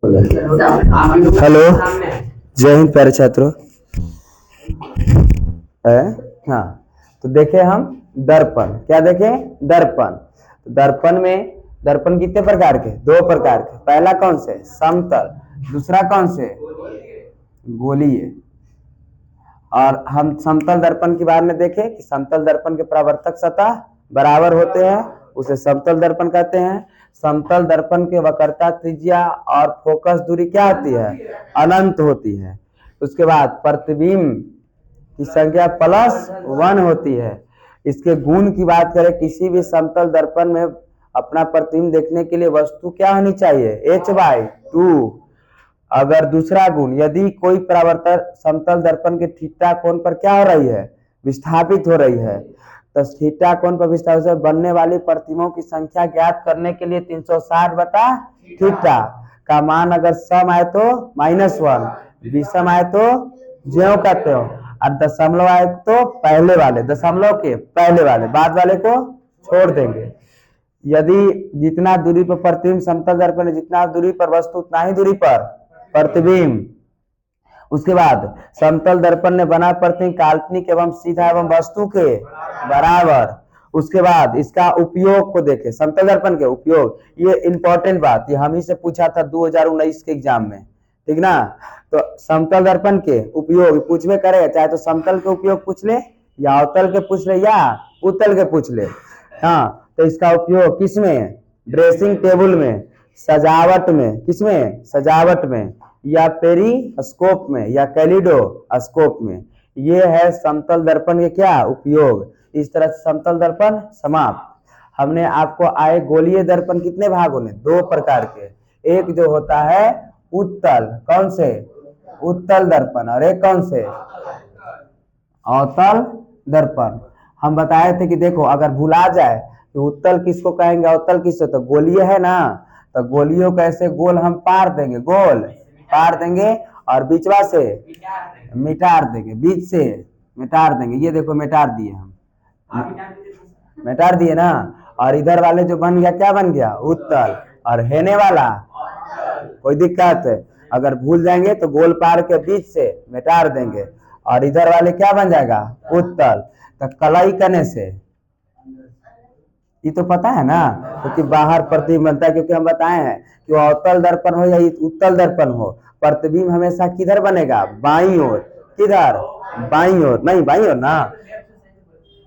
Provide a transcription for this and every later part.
Hello, जय हिंद प्यारे छात्रों। है हाँ, तो देखे हम दर्पण। क्या देखे? दर्पण। तो दर्पण कितने प्रकार के? दो प्रकार के। पहला कौन से? समतल। दूसरा कौन से? गोलीय। और हम समतल दर्पण के बारे में देखे कि समतल दर्पण के परावर्तक सतह बराबर होते हैं, उसे समतल दर्पण कहते हैं। समतल दर्पण के वक्रता त्रिज्या और फोकस दूरी क्या होती है? अनंत होती है। उसके बाद प्रतिबिंब की संख्या +1 होती है। इसके गुण की बात करें, किसी भी समतल दर्पण में अपना प्रतिबिंब देखने के लिए वस्तु क्या होनी चाहिए? h/2। अगर दूसरा गुण, यदि कोई परावर्तक समतल दर्पण के थीटा कोण पर क्या हो रही है? विस्थापित हो रही है, तो थीटा कोण पर विस्थापित से बनने वाली प्रतिबिंबों की संख्या ज्ञात करने के लिए 360/थीटा का मान अगर सम आए तो -1, विषम आए तो ज्यों का त्यों, और दशमलव आए तो पहले वाले, दशमलव के पहले वाले, बाद वाले को छोड़ देंगे। यदि जितना दूरी पर प्रतिबिंब समतल दर्पण है, जितना दूरी पर वस्तु उतना ही दूरी पर प्रतिबिंब। उसके बाद समतल दर्पण ने बना प्रतिबिंब काल्पनिक एवं सीधा एवं वस्तु के बराबर। उसके बाद इसका उपयोग को देखें, समतल दर्पण के उपयोग। ये इंपॉर्टेंट बात, ये हम ही से पूछा था 2019 के एग्जाम में, ठीक ना। तो समतल दर्पण के उपयोग पूछ में करेगा, चाहे तो समतल के उपयोग पूछ ले, या अवतल के पूछ ले, या उत्तल के पूछ ले। हाँ, तो इसका उपयोग किसमें? ड्रेसिंग टेबल में, सजावट में। किसमें? सजावट में, या पेरिस्कोप में, या कैलिडोस्कोप में। ये है समतल दर्पण के क्या उपयोग। इस तरह से समतल दर्पण समाप्त। हमने आपको आए गोलीय दर्पण कितने भागों में? 2 प्रकार के। एक जो होता है उत्तल, कौन से? उत्तल दर्पण। और एक कौन से? अवतल दर्पण। हम बताए थे कि देखो, अगर भुला जाए कि उत्तल किसको कहेंगे, अवतल किसको, तो गोलीय है ना, तो गोलियों को ऐसे गोल हम पार देंगे, गोल पार देंगे, और बीचवा से मिटार देंगे, बीच से मिटार देंगे। ये देखो मिटार दिए हम, मिटार दिए ना। और इधर वाले जो बन गया, क्या बन गया? उत्तल। और हेने वाला कोई दिक्कत है? अगर भूल जाएंगे तो गोल पार के बीच से मिटार देंगे, और इधर वाले क्या बन जाएगा? उत्तल। तो कलाई करने से ये तो पता है ना, क्योंकि बाहर प्रतिबिंब बनता है, क्योंकि हम बताए हैं कि अवतल दर्पण हो या उत्तल दर्पण हो, प्रतिबिंब हमेशा किधर बनेगा? बाईं ओर। किधर? बाईं ओर। नहीं, बाईं ओर ना।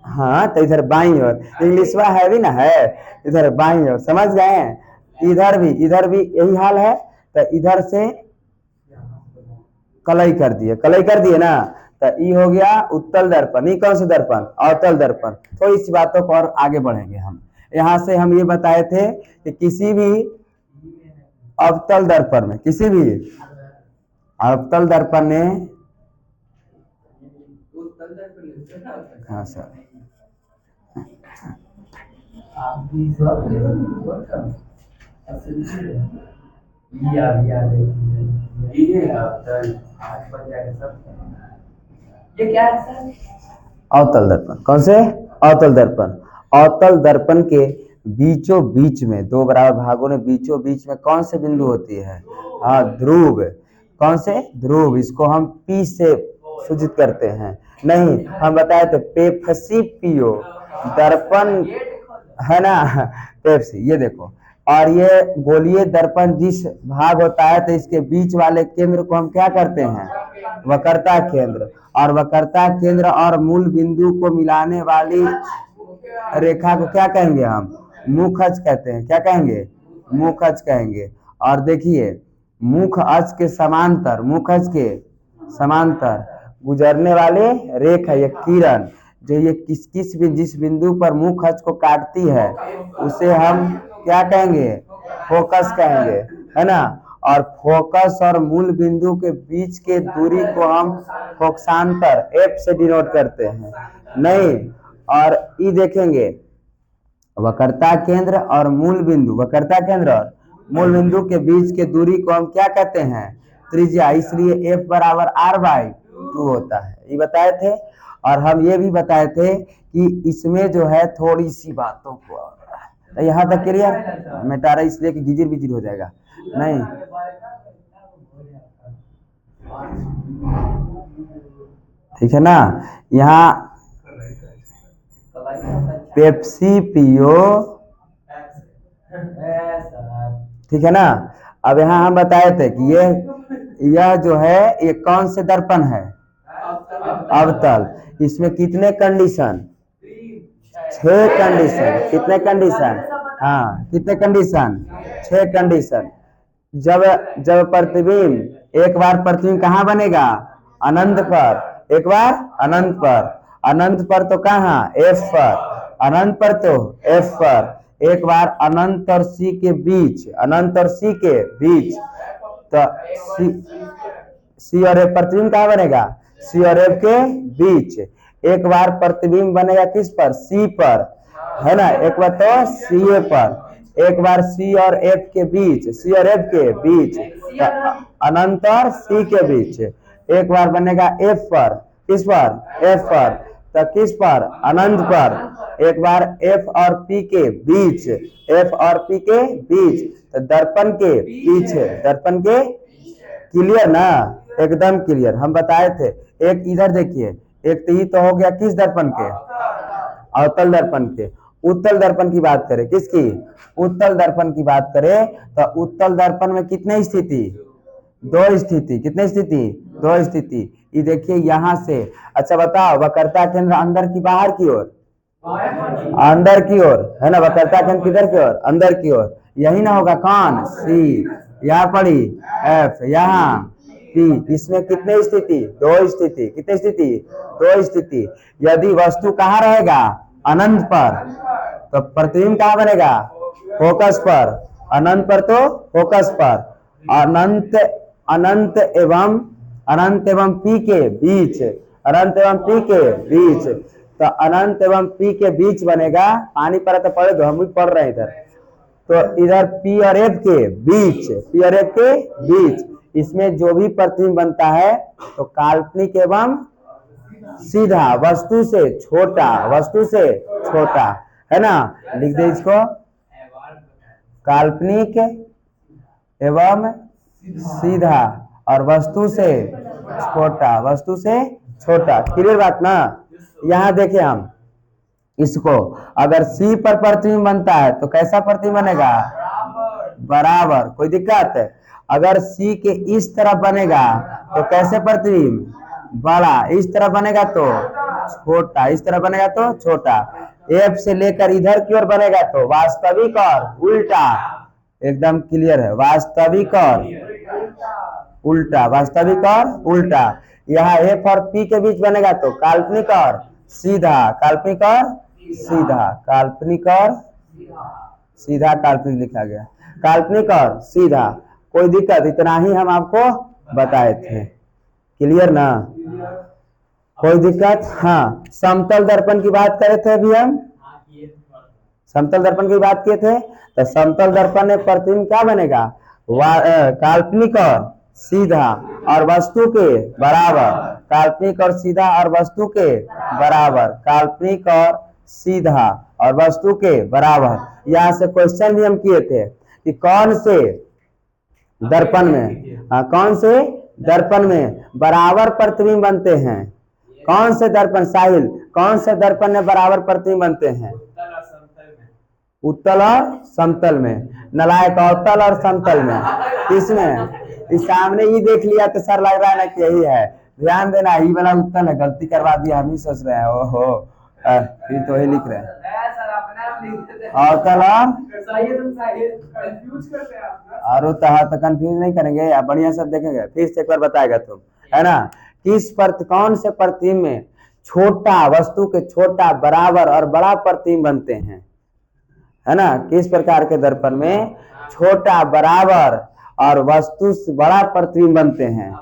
हाँ, तो इधर बाईं ओर। इंग्लिश में है भी ना, है इधर बाईं ओर, समझ गए? इधर भी यही हाल है। तो इधर से कलई कर दिए ना, तो ये हो गया उत्तल दर्पण। ये कौन सा दर्पण? अवतल दर्पण। तो इस बातों को और आगे बढ़ेंगे हम। यहाँ से हम ये बताए थे कि किसी भी अवतल दर्पण में, किसी भी अवतल दर्पण ने, हाँ सर, ये क्या है सर? अवतल दर्पण। कौन से? अवतल दर्पण। अवतल दर्पण के बीचों बीच में, दो बराबर भागों में बीचों बीच में कौन से बिंदु होती है? हाँ, ध्रुव। कौन से? ध्रुव। इसको हम पी से सूचित करते हैं। नहीं, हम बताए थे पेप्सी पियो दर्पण है ना, पेप्सी। ये देखो, और ये गोलीय दर्पण जिस भाग होता है, तो इसके बीच वाले केंद्र को हम क्या करते हैं? वक्रता केंद्र। और वक्रता केंद्र और मूल बिंदु को मिलाने वाली रेखा को क्या कहेंगे हम? मुख अक्ष कहते हैं। क्या कहेंगे? मुख अक्ष कहेंगे। और देखिए, मुख अक्ष के समांतर, मुख अक्ष के समांतर गुजरने वाले रेखा, ये किरण, जो ये जिस बिंदु पर मुख अक्ष को काटती है, उसे हम क्या कहेंगे? फोकस कहेंगे, है ना। और फोकस और मूल बिंदु के बीच के दूरी को हम फोकसांतर F से डिनोट करते हैं। नहीं, और ये देखेंगे वक्रता केंद्र और मूल बिंदु, वक्रता केंद्र और मूल बिंदु के बीच के दूरी को हम क्या कहते हैं? त्रिज्या। इसलिए F बराबर R/2 होता है, ये बताए थे। और हम ये भी बताए थे कि इसमें जो है थोड़ी सी बातों को, यहाँ तक क्लियर? मिटा रहा इसलिए कि गिजिर बिजिर हो जाएगा। नहीं, ठीक है ना। यहाँ पेप्सी पियो, ठीक है ना। अब यहाँ हम बताए थे कि यह जो है ये कौन से दर्पण है, अवतल। इसमें कितने कंडीशन, 6 कंडीशन। कितने कंडीशन, हाँ कितने कंडीशन, 6 कंडीशन। जब जब प्रतिबिंब एक बार प्रतिबिंब कहाँ बनेगा, अनंत पर, एक बार अनंत पर, अनंत पर तो कहाँ, एफ पर, अनंत पर तो एफ पर, एक बार अनंत और सी के बीच, अनंत और सी के बीच, तो सी और एफ प्रतिबिंब कहाँ बनेगा, सी और एफ के बीच। एक बार प्रतिबिंब बनेगा किस पर, सी पर, है ना, एक बार तो सी ए पर, एक बार सी और एफ के बीच, सी और एफ के बीच, तो अनंत और सी के बीच। एक बार बनेगा एफ पर, किस पर, एफ पर, तो किस पर, अनंत पर। एक बार एफ और पी के बीच, एफ और पी के बीच, तो दर्पण के पीछे, दर्पण के, क्लियर ना, एकदम क्लियर। हम बताए थे। एक इधर देखिए, एक तो ये तो हो गया किस दर्पण के, अवतल दर्पण के। उत्तल दर्पण की बात करें, किसकी, उत्तल दर्पण की बात करें, तो उत्तल दर्पण में कितने स्थिति, 2 स्थिति। कितने स्थिति, 2 स्थिति। ये देखिए यहाँ से, अच्छा बताओ वक्रता केंद्र अंदर की बाहर की ओर, अंदर की ओर, है ना। वक्रता केंद्र किधर की ओर, अंदर की ओर। यही ना होगा कौन, सी, यहाँ पड़ी एफ, यहाँ पी। इसमें कितने स्थिति, 2 स्थिति। कितने स्थिति, 2 स्थिति। यदि वस्तु कहाँ रहेगा, अनंत पर, तो प्रतिबिंब कहाँ बनेगा, फोकस पर, अनंत पर तो फोकस पर। अनंत, अनंत एवं, अनंत एवं पी के बीच, अनंत एवं पी के बीच, तो अनंत एवं पी के बीच बनेगा। पानी पड़ा तो पढ़े दो, हम भी पढ़ रहे हैं इधर। तो इधर पी और एफ के बीच, पी और एफ के बीच, इसमें जो भी प्रतिबिंब बनता है तो काल्पनिक एवं सीधा, वस्तु से छोटा, वस्तु से छोटा, है ना। लिख दे इसको, काल्पनिक एवं सीधा और वस्तु से छोटा, वस्तु से छोटा। क्लियर बात ना। यहाँ देखें हम इसको, अगर सी पर प्रतिबिंब बनता है तो कैसा प्रतिबिंब बनेगा, बराबर, कोई दिक्कत है। अगर सी के इस तरफ बनेगा तो कैसे प्रतिबिंब, बड़ा, इस तरफ बनेगा तो छोटा, इस तरफ बनेगा तो छोटा। एफ से लेकर इधर की ओर बनेगा तो वास्तविक और उल्टा, एकदम क्लियर है, वास्तविक और उल्टा, वास्तविक और उल्टा। यहाँ एफ और पी के बीच बनेगा तो काल्पनिक और सीधा, काल्पनिक और सीधा, काल्पनिक और सीधा, काल्पनिक लिखा गया, काल्पनिक और सीधा। कोई दिक्कत, इतना ही हम आपको बताए थे। क्लियर ना, कोई दिक्कत। हाँ, समतल दर्पण की बात करे थे अभी हम, समतल दर्पण की बात किए थे। तो समतल दर्पण में प्रतिबिंब क्या बनेगा, काल्पनिक और सीधा और वस्तु के बराबर, काल्पनिक और सीधा और वस्तु के बराबर, काल्पनिक और सीधा और वस्तु के बराबर। यहाँ से क्वेश्चन भी हम किए थे कि कौन से दर्पण में, कौन से दर्पण में बराबर प्रतिबिंब बनते हैं, कौन से दर्पण, साहिल कौन से दर्पण में बराबर प्रतिबिंब बनते हैं, उत्तल और समतल में। नलायक अवतल और समतल में, किसमें, इस सामने ही देख लिया तो सर लग रहा है ना कि यही है। ध्यान देना, ये वाला उत्तल है, गलती करवा दिया, हम ही सोच रहे हैं ओहो, फिर तो वही लिख रहे हैं अवतल और तो कंफ्यूज नहीं करेंगे, आप बढ़िया सब देखेंगे, फिर से एक बार बताएगा तुम, है ना। किस पर, कौन से प्रतिबिंब में छोटा, वस्तु के छोटा, बराबर और बड़ा प्रतिबिंब बनते हैं, है ना। किस प्रकार के दर्पण में छोटा, बराबर और वस्तु से बड़ा प्रतिबिंब बनते हैं,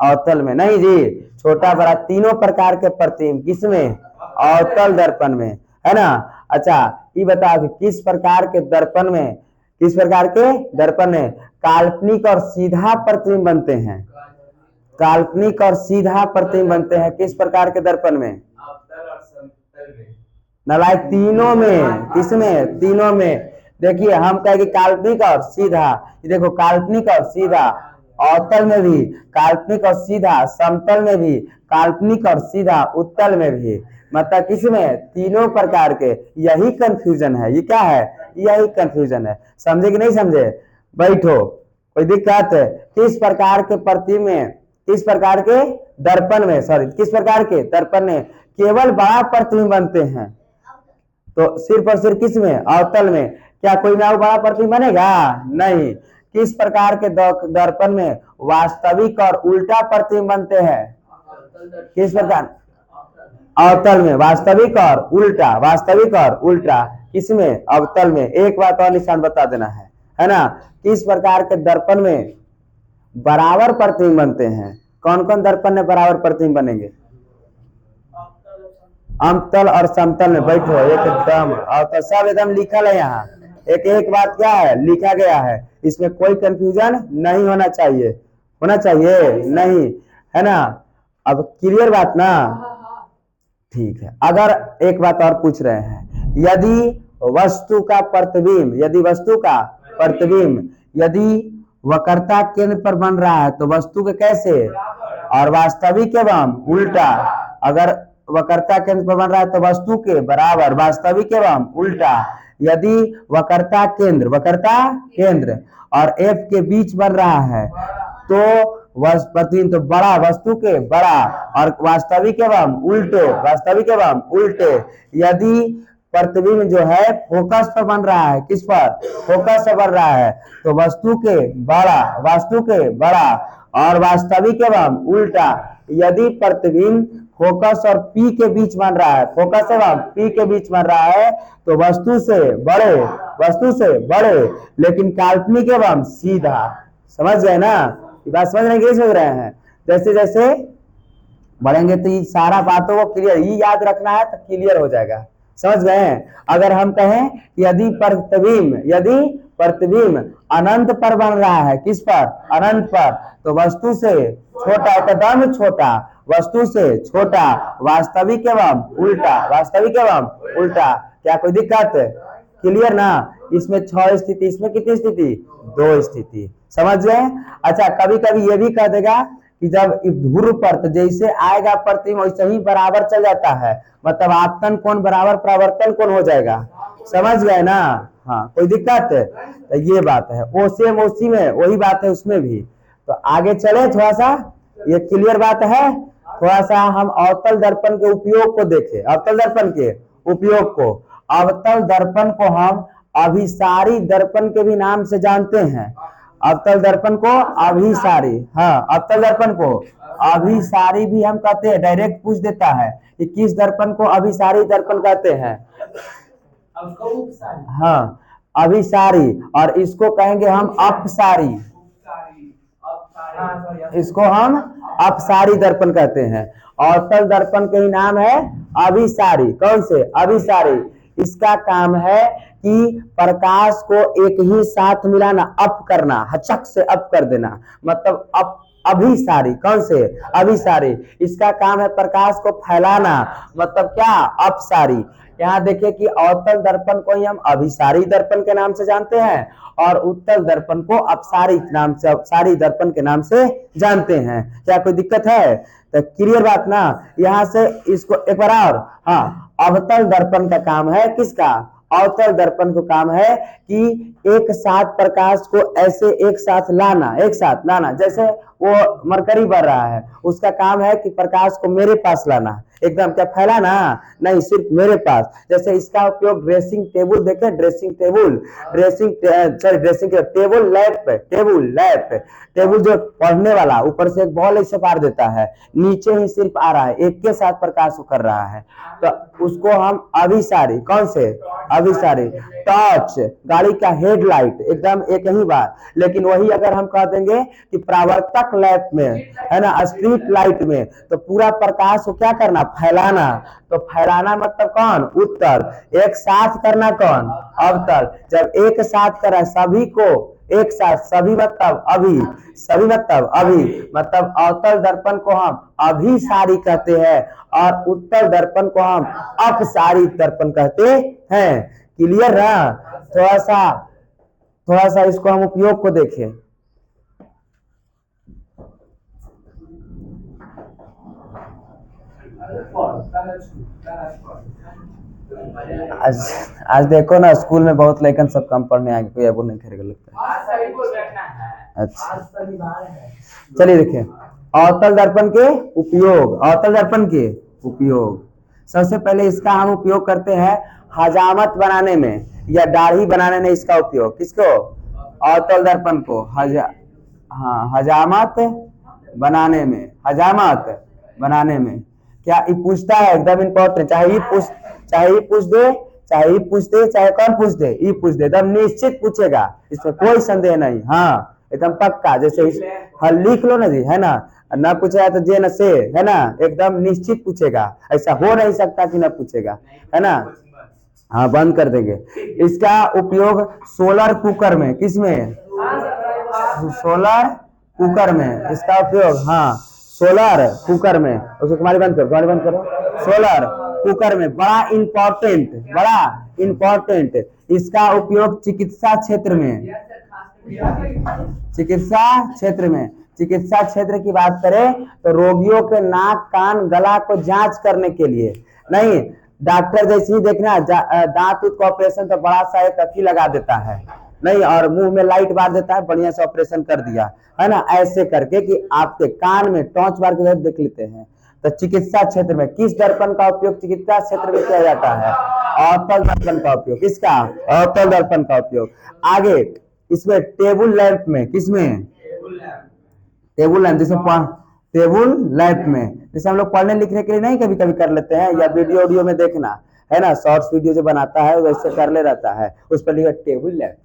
अवतल में। नहीं जी, छोटा बड़ा तीनों प्रकार के प्रतिबिंब किसमें, अवतल दर्पण में, है ना। अच्छा ये बताओ कि किस प्रकार के दर्पण में, किस प्रकार के दर्पण में काल्पनिक और सीधा प्रतिबिंब बनते हैं, काल्पनिक और सीधा प्रतिबिंब बनते हैं किस प्रकार के दर्पण में, नलायक तीनों में, किसमें, तीनों में। देखिए हम कहेंगे काल्पनिक और सीधा, ये देखो काल्पनिक और सीधा, अवतल में भी, काल्पनिक और सीधा, समतल में भी, काल्पनिक और सीधा, उत्तल में भी, मतलब किसमें, तीनों प्रकार के। यही कंफ्यूजन है, ये क्या है, यही कंफ्यूजन है। समझे कि नहीं समझे? बैठो, कोई दिक्कत है? किस प्रकार के प्रति में, किस प्रकार के दर्पण में, सॉरी किस प्रकार के दर्पण में केवल बड़ा प्रतिबिंब बनते हैं? तो सिर्फ और सिर्फ किस में, अवतल में। क्या कोई में और बड़ा प्रतिबिंब बनेगा? नहीं। किस प्रकार के दर्पण में वास्तविक और उल्टा प्रतिबिंब बनते हैं? किस प्रकार? अवतल में वास्तविक और उल्टा, वास्तविक और उल्टा किसमें, अवतल में। एक बात और निशान बता देना है ना। किस प्रकार के दर्पण में बराबर प्रतिबिंब बनते हैं? कौन कौन दर्पण में बराबर प्रतिबिंब बनेंगे? अवतल और समतल में। बैठो एकदम, अवतल सब एकदम लिखल है यहाँ, एक एक बात क्या है, लिखा गया है। इसमें कोई कंफ्यूजन नहीं होना चाहिए, होना चाहिए नहीं, है ना। अब क्लियर बात ना? ठीक है। अगर एक बात और पूछ रहे हैं, यदि वस्तु का प्रतिबिंब, यदि वस्तु का प्रतिबिंब यदि वक्रता केंद्र पर बन रहा है तो वस्तु के कैसे, और वास्तविक एवं उल्टा। अगर वक्रता केंद्र पर बन रहा है तो वस्तु के बराबर, वास्तविक एवं उल्टा। यदि वक्रता केंद्र, वक्रता केंद्र और एफ के बीच बन रहा है तो प्रतिबिंब तो बड़ा, वस्तु के बड़ा, और वास्तविक एवं उल्टे, वास्तविक एवं उल्टे। यदि प्रतिबिंब जो है फोकस पर बन रहा है, किस पर, फोकस पर बन रहा है, तो वस्तु के बड़ा, वस्तु के बड़ा, और वास्तविक एवं उल्टा। यदि प्रतिबिंब फोकस और पी के बीच बन रहा है, फोकस एवं पी के बीच बन रहा है तो वस्तु से बड़े, वस्तु से बड़े, लेकिन काल्पनिक एवं सीधा। समझ गए ना? ये बात समझ रहे हैं कि समझ रहे हैं? जैसे जैसे बढ़ेंगे तो ये सारा बातों को क्लियर, ये याद रखना है तो क्लियर हो जाएगा। समझ गए? अगर हम कहें यदि प्रतिबिंब, यदि प्रतिबिंब अनंत पर बन रहा है, किस पर, अनंत पर, तो वस्तु से छोटा, एकदम छोटा, वस्तु से छोटा, वास्तविक एवं उल्टा, वास्तविक एवं उल्टा। क्या कोई दिक्कत? क्लियर ना? इसमें 6 स्थिति, इसमें कितनी स्थिति, 2 स्थिति। समझ गए? अच्छा, कभी कभी ये भी कह देगा कि जब ध्रुव पर तो जैसे आएगा प्रतिबिंब वैसे ही बराबर चल जाता है, मतलब आपतन कोण बराबर परावर्तन कोण हो जाएगा। समझ गए ना? हाँ, कोई दिक्कत है? तो ये बात है, वो सेम उसी में वही बात है उसमें भी। तो आगे चले, थोड़ा सा ये क्लियर बात है। थोड़ा सा हम अवतल दर्पण के उपयोग को देखें, अवतल दर्पण के उपयोग को। अवतल दर्पण को हम अभिसारी दर्पण के भी नाम से जानते हैं। अवतल दर्पण को अभिसारी, हाँ, अवतल दर्पण को अभिसारी भी हम कहते हैं। डायरेक्ट पूछ देता है कि किस दर्पण को अभिसारी दर्पण कहते हैं? हाँ, अभिसारी, और इसको कहेंगे हम अपसारी, इसको हम अपसारी दर्पण कहते हैं। अवतल दर्पण के ही नाम है अभिसारी। कौन से? अभिसारी। इसका काम है कि प्रकाश को एक ही साथ मिलाना, अप करना, हचक से अप कर देना, मतलब अप, अभिसारी। कौन से? अभिसारी। इसका काम है प्रकाश को फैलाना, मतलब क्या, अपसारी। यहाँ देखिए कि अवतल दर्पण को ही हम अभिसारी दर्पण के नाम से जानते हैं और उत्तल दर्पण को अपसारी नाम से, अपसारी दर्पण के नाम से जानते हैं। क्या कोई दिक्कत है? तो क्लियर बात ना? यहाँ से इसको एक बार और, हाँ, अवतल दर्पण का काम है, किसका? अवतल दर्पण को काम है कि एक साथ प्रकाश को ऐसे एक साथ लाना, एक साथ लाना। जैसे वो मरकरी बढ़ रहा है, उसका काम है कि प्रकाश को मेरे पास लाना, एकदम क्या फैलाना नहीं, सिर्फ मेरे पास। जैसे इसका उपयोग ड्रेसिंग टेबल, देखे dressing table, dressing table lap पे, टेबल लैप पे, टेबल जो पढ़ने वाला ऊपर से एक बॉल ऐसे पार देता है, नीचे ही सिर्फ आ रहा है, एक के साथ प्रकाश कर रहा है, तो उसको हम अभिसारी। कौन से? अभिसारी। टॉर्च, गाड़ी का हेडलाइट, एकदम एक ही बात। लेकिन वही अगर हम कह देंगे कि परावर्तक लैंप में, है ना, स्ट्रीट लाइट में, तो पूरा प्रकाश को क्या करना, फैलाना। तो फैलाना मतलब कौन? उत्तल। एक साथ करना कौन? अवतल। जब एक साथ करा सभी को एक साथ, सभी मतलब अभी, सभी मतलब अभी, मतलब अवतल दर्पण को हम अभिसारी कहते हैं और उत्तल दर्पण को हम अपसारी दर्पण कहते हैं। क्लियर ना? थोड़ा सा इसको हम उपयोग को देखें। आज आज देखो ना स्कूल में बहुत लेकिन सब कम पढ़ने आएंगे, कोई अबू नहीं करेगा लगता है। अच्छा चलिए देखिए, अवतल दर्पण के उपयोग, अवतल दर्पण के उपयोग। सबसे पहले इसका हम उपयोग करते हैं हजामत बनाने में या दाढ़ी बनाने में। इसका उपयोग किसको? अवतल दर्पण को हाँ हजामत बनाने में, हजामत बनाने में। क्या ये पूछता है? एकदम इम्पोर्टेंट। चाहे ये पूछ दे, चाहे कौन पूछ दे, ये पूछ दे, एकदम निश्चित पूछेगा, इसमें कोई संदेह नहीं। हाँ एकदम पक्का। जैसे हाँ लिख लो ना जी, है ना पूछेगा तो जे न से, है ना, एकदम निश्चित पूछेगा। ऐसा हो नहीं सकता कि ना पूछेगा, है ना। हाँ बंद कर देंगे। इसका उपयोग सोलर कुकर में, किसमें? सोलर कुकर में इसका उपयोग। हाँ सोलर कुकर में। उसको तुम्हारी बंद करो, सोलर कुकर में। बड़ा इंपॉर्टेंट इसका उपयोग चिकित्सा क्षेत्र में, चिकित्सा क्षेत्र की बात करें तो रोगियों के नाक, कान, गला को जांच करने के लिए। नहीं, डॉक्टर जैसे ही देखना दांत का ऑपरेशन तो बड़ा सा एक अथी लगा देता है, नहीं, और मुंह में लाइट मार देता है, बढ़िया से ऑपरेशन कर दिया, है ना, ऐसे करके कि आपके कान में टॉर्च मार के देख लेते हैं। तो चिकित्सा क्षेत्र में किस दर्पण का उपयोग चिकित्सा क्षेत्र में किया जाता है? अवतल दर्पण का उपयोग। किसका? अवतल दर्पण का उपयोग। आगे इसमें टेबल लैंप में, किसमें? Table lamp. जैसे टेबल लैंप में जैसे हम लोग पढ़ने लिखने के लिए नहीं कभी कभी कर लेते हैं, या वीडियो में देखना, है ना, शॉर्ट्स वीडियो जो बनाता है वैसे कर ले रहता है, उस पर लिखा टेबल लैंप,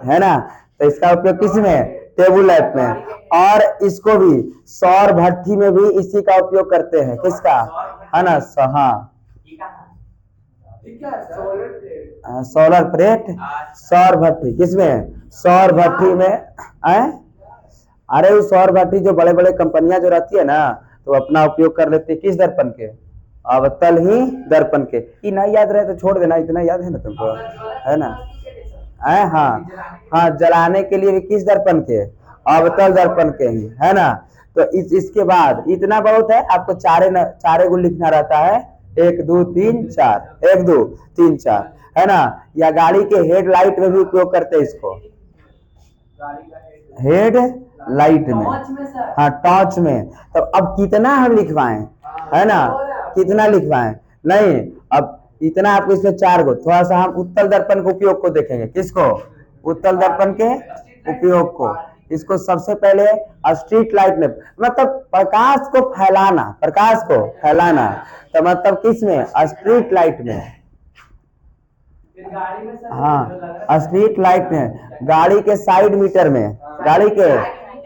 है ना। तो इसका उपयोग किसमें? टेबल लैंप में। और इसको भी सौर भट्ठी में भी इसी का उपयोग करते हैं। किसका? है ना, सोलर प्लेट, सौर भट्ठी। किसमें? सौर भट्ठी में। अरे वो सौर भट्ठी जो बड़े बड़े कंपनियां जो रहती है ना, तो अपना उपयोग कर लेते हैं किस दर्पण के? अवतल ही दर्पण के। ये नहीं याद रहे तो छोड़ देना, इतना याद है ना तुमको, है ना। हाँ जलाने के लिए भी किस दर्पण के? अवतल दर्पण के ही, है ना। तो इसके बाद इतना बहुत है, आपको चारे गुण लिखना रहता है, 1 2 3 4, 1 2 3 4, है ना। या गाड़ी के हेडलाइट में भी उपयोग करते हैं इसको, हेड लाइट में, हाँ टॉर्च में। तो अब कितना हम लिखवाएं, है ना, कितना लिखवाएं? नहीं, अब इतना आपको इसमें 4 गो। थोड़ा सा हम उत्तल दर्पण के उपयोग को देखेंगे। किसको? उत्तल दर्पण के उपयोग को। इसको सबसे पहले स्ट्रीट लाइट में, मतलब प्रकाश को फैलाना, तो मतलब किसमें? स्ट्रीट लाइट में। हाँ स्ट्रीट लाइट में, गाड़ी के साइड मीटर में, गाड़ी के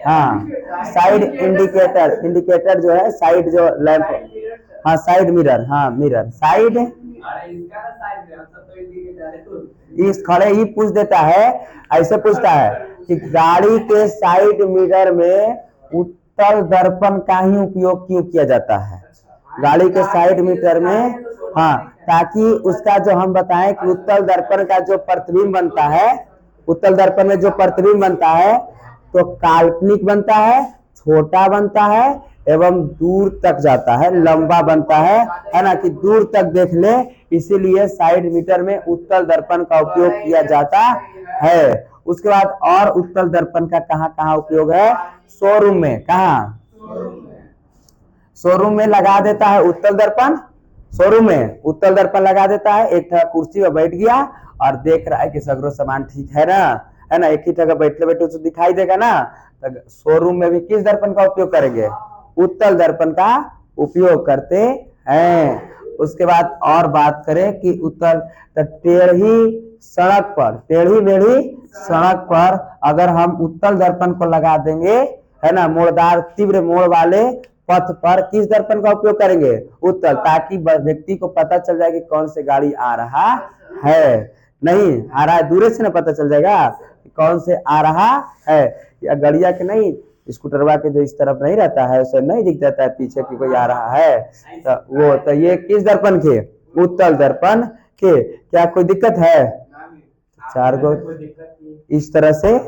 हाँ साइड इंडिकेटर जो है, साइड जो लैंप, हाँ साइड मिरर, हाँ मिरर साइड। इस खड़े ही पूछ देता है, ऐसे पूछता है कि गाड़ी के साइड मिरर में उत्तल दर्पण का ही उपयोग क्यों किया जाता है? गाड़ी के साइड मिरर में, हाँ, ताकि उसका जो हम बताएं कि उत्तल दर्पण का जो प्रतिबिंब बनता है, उत्तल दर्पण में जो प्रतिबिंब बनता है तो काल्पनिक बनता है, छोटा बनता है एवं दूर तक जाता है, लंबा बनता है ना, कि दूर तक देख ले। इसीलिए साइड मीटर में उत्तल दर्पण का उपयोग किया जाता है। उसके बाद और उत्तल दर्पण का कहाँ कहाँ उपयोग है? शोरूम में। कहाँ? शोरूम में लगा देता है उत्तल दर्पण। शोरूम में उत्तल दर्पण लगा देता है, एक कुर्सी पर बैठ गया और देख रहा है कि सगरो सामान ठीक है ना, एक ही जगह बैठे बैठे उसे दिखाई देगा ना। तो शोरूम में भी किस दर्पण का उपयोग करेंगे? उत्तल दर्पण का उपयोग करते हैं। उसके बाद और बात करें कि उत्तल, टेढ़ी मेढ़ी सड़क पर अगर हम उत्तल दर्पण को लगा देंगे, है ना, मोड़दार तीव्र मोड़ वाले पथ पर किस दर्पण का उपयोग करेंगे? उत्तल, ताकि व्यक्ति को पता चल जाए कि कौन से गाड़ी आ रहा है, नहीं आ रहा है, दूर से ना पता चल जाएगा कि कौन से आ रहा है। या गड़िया के नहीं, स्कूटरवा के जो इस तरफ नहीं रहता है उसे नहीं दिख जाता है पीछे की कोई आ रहा है, तो वो तो ये किस दर्पण के? उत्तल दर्पण के। क्या कोई दिक्कत है? 4 गो इस तरह से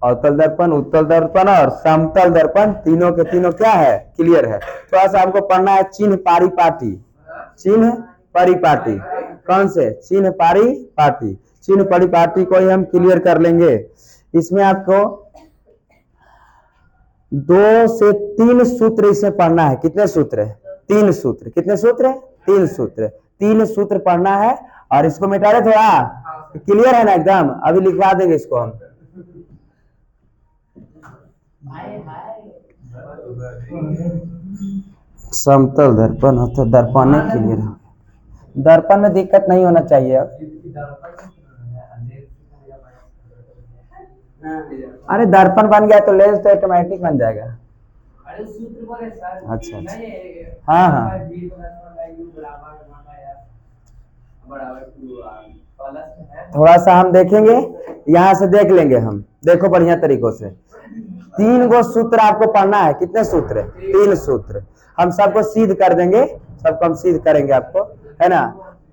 अवतल दर्पण, उत्तल दर्पण और समतल दर्पण, तीनों के तीनों क्या है, क्लियर है। थोड़ा सा हमको पढ़ना है चिन्ह पारिपाटी। चिन्ह परिपाटी कौन से, चिन्ह परिपाटी। चिन्ह परिपाटी को ही हम क्लियर कर लेंगे। इसमें आपको 2 से 3 सूत्र इसे पढ़ना है। कितने सूत्र है, 3 सूत्र। कितने सूत्र है, 3 सूत्र। 3 सूत्र पढ़ना है और इसको मिटा दे थोड़ा, क्लियर है ना एकदम। अभी लिखवा देंगे इसको हम। समतल दर्पण हो तो दर्पण में क्लियर हो, दर्पण में दिक्कत नहीं होना चाहिए। अरे दर्पण बन गया तो लेंस तो ऑटोमेटिक बन जाएगा। अच्छा अच्छा, हाँ हाँ, थोड़ा सा हम देखेंगे, यहाँ से देख लेंगे हम। देखो बढ़िया तरीकों से 3 गो सूत्र आपको पढ़ना है। कितने सूत्र, 3 सूत्र। हम सबको सिद्ध कर देंगे, सबको हम सिद्ध करेंगे आपको, है ना।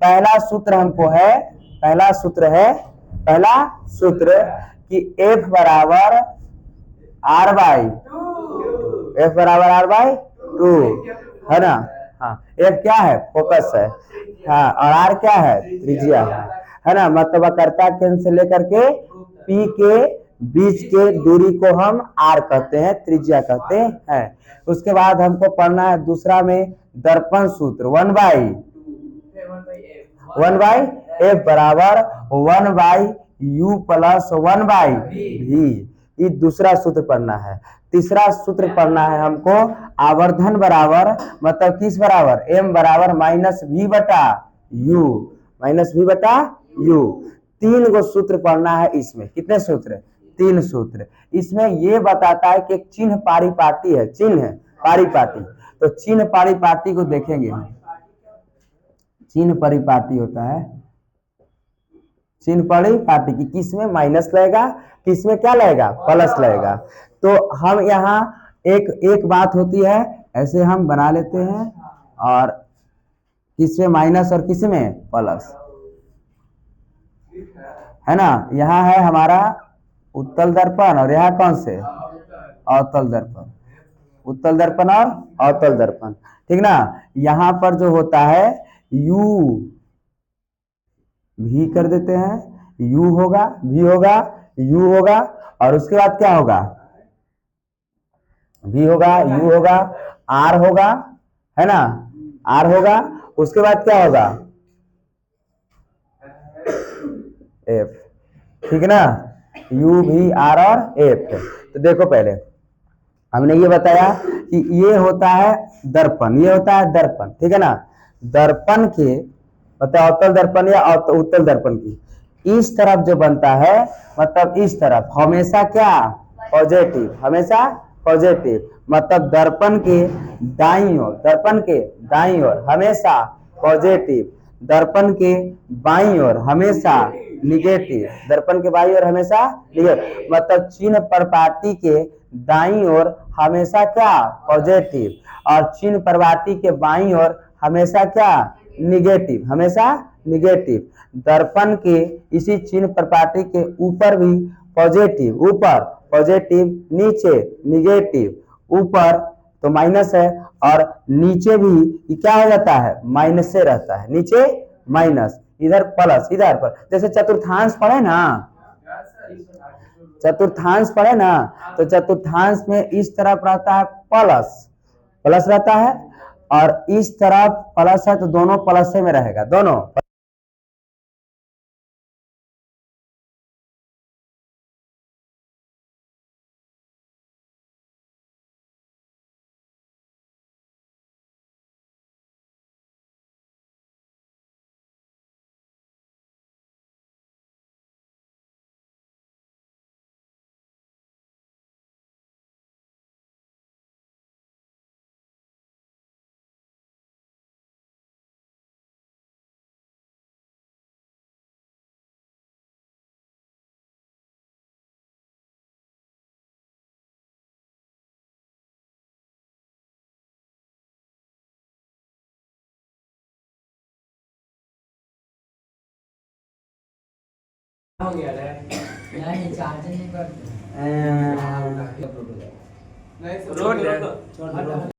पहला सूत्र हमको है, पहला सूत्र है, पहला सूत्र कि F बराबर R बाई, F बराबर R बाई 2, है ना। हाँ, F क्या है, फोकस है, हाँ, और R क्या है, त्रिज्या है ना। मतलब वक्रता केंद्र से लेकर के P के बीच के दूरी को हम R कहते हैं, त्रिज्या कहते हैं। उसके बाद हमको पढ़ना है दूसरा में दर्पण सूत्र 1/1/, F बराबर 1/U प्लस 1/V। ये दूसरा सूत्र पढ़ना है। तीसरा सूत्र पढ़ना है हमको आवर्धन बराबर, मतलब किस बराबर, M बराबर -V/U, -V/U। 3 गो सूत्र पढ़ना है इसमें। कितने सूत्र, 3 सूत्र। इसमें ये बताता है कि एक चिन्ह पारिपाटी है, चिन्ह पारिपाटी। तो चिन्ह पारिपाटी को देखेंगे हम। चिन्ह परिपाटी होता है, चिन्ह परिपाटी की किसमें माइनस लगेगा, किसमें क्या लगेगा, प्लस लगेगा। तो हम यहाँ एक एक बात होती है, ऐसे हम बना लेते हैं, और किसमें माइनस और किसमें प्लस, है ना। यहाँ है हमारा उत्तल दर्पण और यहाँ कौन से, अवतल दर्पण। उत्तल दर्पण और अवतल दर्पण, ठीक ना। यहाँ पर जो होता है U भी कर देते हैं, U होगा, V होगा, U होगा, और उसके बाद क्या होगा, V होगा, U होगा, R होगा, है ना, R होगा। उसके बाद क्या होगा, F, ठीक है ना। U V R और F। तो देखो पहले हमने ये बताया कि ये होता है दर्पण, ये होता है दर्पण, ठीक है ना। दर्पण के मतलब अवतल दर्पण या उत्तल दर्पण की इस तरफ जो बनता है, मतलब इस तरफ हमेशा क्या, पॉजिटिव, हमेशा पॉजिटिव। मतलब दर्पण के दाईं ओर, दर्पण के दाईं ओर हमेशा पॉजिटिव, दर्पण के बाईं ओर हमेशा निगेटिव, दर्पण के बाईं ओर हमेशा निगेटिव। मतलब चिन्ह परिपाटी के दाईं ओर हमेशा क्या, पॉजिटिव, और चिन्ह परिपाटी के बाईं ओर हमेशा क्या, निगेटिव, हमेशा निगेटिव। दर्पण के इसी चिन्ह परिपाटी के ऊपर भी पॉजिटिव, ऊपर पॉजिटिव, नीचे निगेटिव, ऊपर तो माइनस है, और नीचे भी क्या हो जाता है, माइनस से रहता है, नीचे माइनस, इधर प्लस, इधर पर। जैसे चतुर्थांश पढ़े ना, चतुर्थांश पढ़े ना, तो चतुर्थांश में इस तरफ रहता है प्लस, प्लस रहता है, और इस तरफ प्लस है, तो दोनों प्लस में रहेगा, दोनों। हो गया रे, नहीं चार्ज नहीं करते। छोड़ दे